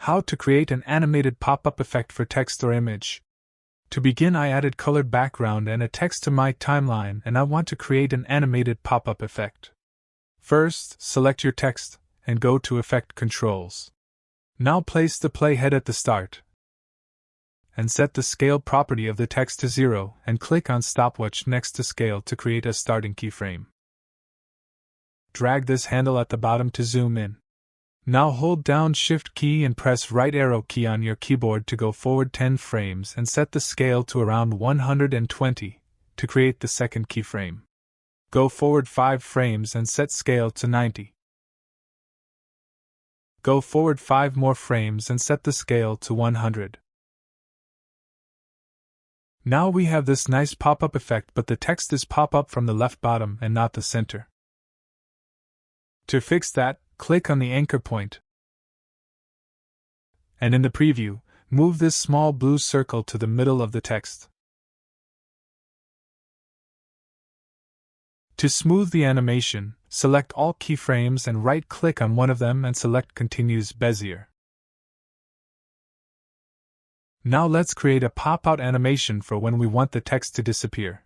How to create an animated pop-up effect for text or image. To begin, I added colored background and a text to my timeline, and I want to create an animated pop-up effect. First, select your text and go to Effect Controls. Now place the playhead at the start and set the scale property of the text to 0 and click on stopwatch next to scale to create a starting keyframe. Drag this handle at the bottom to zoom in. Now hold down Shift key and press right arrow key on your keyboard to go forward 10 frames and set the scale to around 120 to create the second keyframe. Go forward 5 frames and set scale to 90. Go forward 5 more frames and set the scale to 100. Now we have this nice pop-up effect, but the text is pop-up from the left bottom and not the center. To fix that, click on the anchor point, and in the preview, move this small blue circle to the middle of the text. To smooth the animation, select all keyframes and right-click on one of them and select Continuous Bezier. Now let's create a pop-out animation for when we want the text to disappear.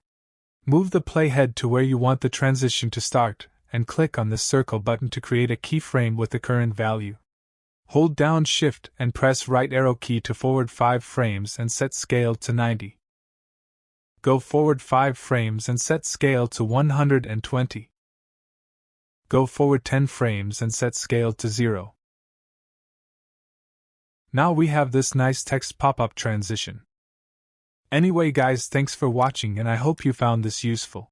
Move the playhead to where you want the transition to start, and click on the circle button to create a keyframe with the current value. Hold down Shift and press right arrow key to forward 5 frames and set scale to 90. Go forward 5 frames and set scale to 120. Go forward 10 frames and set scale to 0. Now we have this nice text pop-up transition. Anyway guys, thanks for watching and I hope you found this useful.